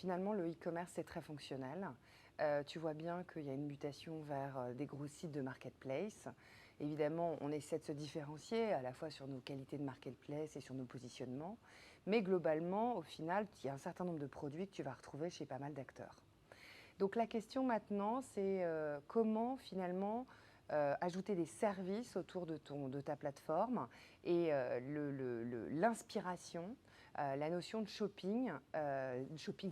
finalement, le e-commerce, c'est très fonctionnel. Tu vois bien qu'il y a une mutation vers des gros sites de marketplace. Évidemment, on essaie de se différencier à la fois sur nos qualités de marketplace et sur nos positionnements. Mais globalement, au final, il y a un certain nombre de produits que tu vas retrouver chez pas mal d'acteurs. Donc la question maintenant, c'est comment finalement ajouter des services autour de ta plateforme et l'inspiration, la notion de shopping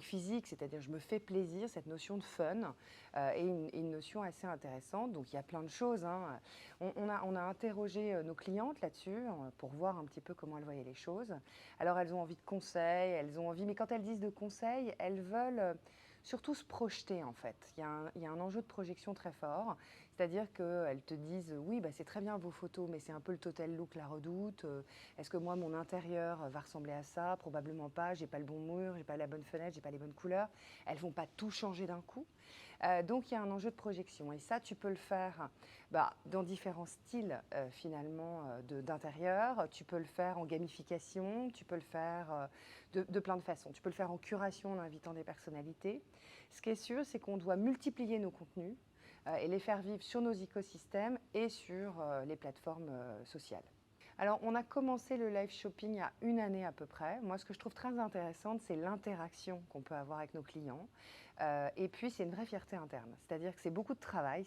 physique, c'est-à-dire je me fais plaisir, cette notion de fun est une notion assez intéressante. Donc il y a plein de choses, hein. On a interrogé nos clientes là-dessus pour voir un petit peu comment elles voyaient les choses. Alors elles ont envie de conseils, elles ont envie, mais quand elles disent de conseils, elles veulent surtout se projeter en fait. Il y a un enjeu de projection très fort, c'est-à-dire qu'elles te disent oui, bah, c'est très bien vos photos, mais c'est un peu le total look La Redoute. Est-ce que moi, mon intérieur va ressembler à ça? Probablement pas, j'ai pas le bon mur, j'ai pas la bonne fenêtre, j'ai pas les bonnes couleurs. Elles vont pas tout changer d'un coup. Donc il y a un enjeu de projection et ça, tu peux le faire dans différents styles finalement d'intérieur. Tu peux le faire en gamification, tu peux le faire de plein de façons. Tu peux le faire en curation en invitant des personnalités. Ce qui est sûr, c'est qu'on doit multiplier nos contenus et les faire vivre sur nos écosystèmes et sur les plateformes sociales. Alors, on a commencé le live shopping il y a une année à peu près. Moi, ce que je trouve très intéressant, c'est l'interaction qu'on peut avoir avec nos clients. Et puis, c'est une vraie fierté interne. C'est-à-dire que c'est beaucoup de travail.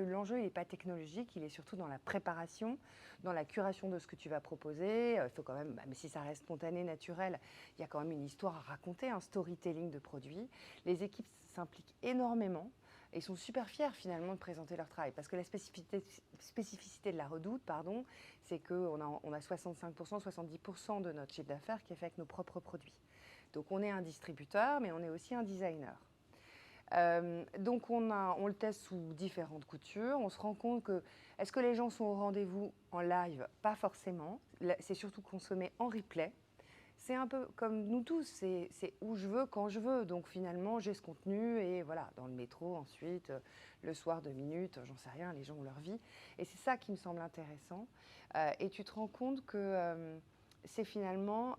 L'enjeu, il n'est pas technologique, il est surtout dans la préparation, dans la curation de ce que tu vas proposer. Il faut quand même, mais si ça reste spontané, naturel, il y a quand même une histoire à raconter, un storytelling de produits. Les équipes s'impliquent énormément. Et sont super fiers finalement de présenter leur travail. Parce que la spécificité de La Redoute, c'est qu'on a 65%, 70% de notre chiffre d'affaires qui est fait avec nos propres produits. Donc on est un distributeur, mais on est aussi un designer. Donc on le teste sous différentes coutures. On se rend compte que, est-ce que les gens sont au rendez-vous en live? Pas forcément. C'est surtout consommé en replay. C'est un peu comme nous tous, c'est où je veux, quand je veux. Donc finalement, j'ai ce contenu et voilà, dans le métro ensuite, le soir 2 minutes, j'en sais rien, les gens ont leur vie. Et c'est ça qui me semble intéressant. Et tu te rends compte que c'est finalement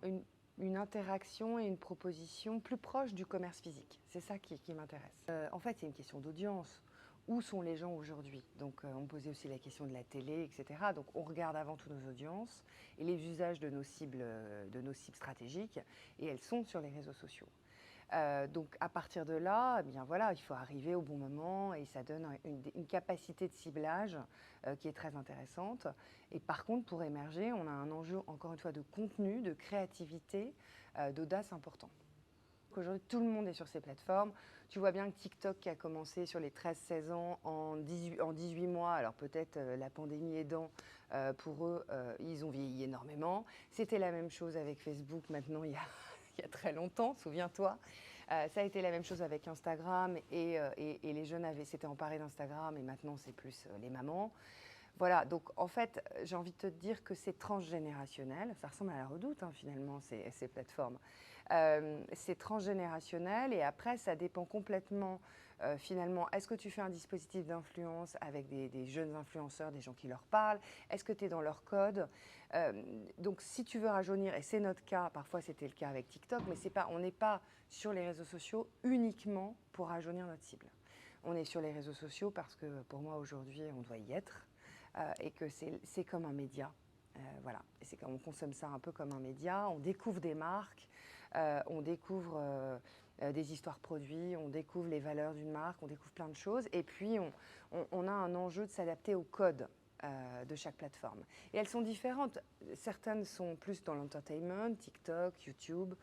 une interaction et une proposition plus proche du commerce physique. C'est ça qui m'intéresse. En fait, c'est une question d'audience. Où sont les gens aujourd'hui? Donc, on posait aussi la question de la télé, etc. Donc, on regarde avant tout nos audiences et les usages de nos cibles stratégiques, et elles sont sur les réseaux sociaux. Donc, à partir de là, eh bien voilà, il faut arriver au bon moment et ça donne une capacité de ciblage qui est très intéressante. Et par contre, pour émerger, on a un enjeu, encore une fois, de contenu, de créativité, d'audace important. Aujourd'hui, tout le monde est sur ces plateformes. Tu vois bien que TikTok qui a commencé sur les 13-16 ans en 18 mois, alors peut-être la pandémie aidant, pour eux, ils ont vieilli énormément. C'était la même chose avec Facebook maintenant il y a très longtemps, souviens-toi. Ça a été la même chose avec Instagram et les jeunes s'étaient emparés d'Instagram et maintenant c'est plus les mamans. Voilà, donc en fait, j'ai envie de te dire que c'est transgénérationnel. Ça ressemble à La Redoute, hein, finalement, ces plateformes. C'est transgénérationnel et après, ça dépend complètement, finalement, est-ce que tu fais un dispositif d'influence avec des jeunes influenceurs, des gens qui leur parlent? Est-ce que tu es dans leur code? Donc, si tu veux rajeunir, et c'est notre cas, parfois c'était le cas avec TikTok, mais on n'est pas sur les réseaux sociaux uniquement pour rajeunir notre cible. On est sur les réseaux sociaux parce que pour moi, aujourd'hui, on doit y être. Et que c'est comme un média. Voilà. On consomme ça un peu comme un média. On découvre des marques, on découvre des histoires produits, on découvre les valeurs d'une marque, on découvre plein de choses. Et puis, on a un enjeu de s'adapter au code de chaque plateforme. Et elles sont différentes. Certaines sont plus dans l'entertainment, TikTok, YouTube.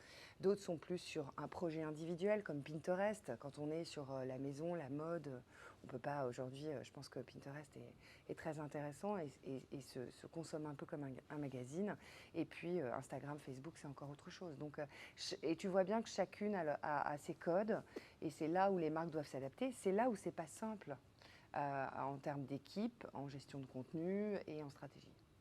D'autres sont plus sur un projet individuel comme Pinterest. Quand on est sur la maison, la mode, on peut pas aujourd'hui, je pense que Pinterest est très intéressant et se consomme un peu comme un magazine. Et puis Instagram, Facebook, c'est encore autre chose. Donc, et tu vois bien que chacune a ses codes et c'est là où les marques doivent s'adapter. C'est là où c'est pas simple. En termes d'équipe, en gestion de contenu et en stratégie.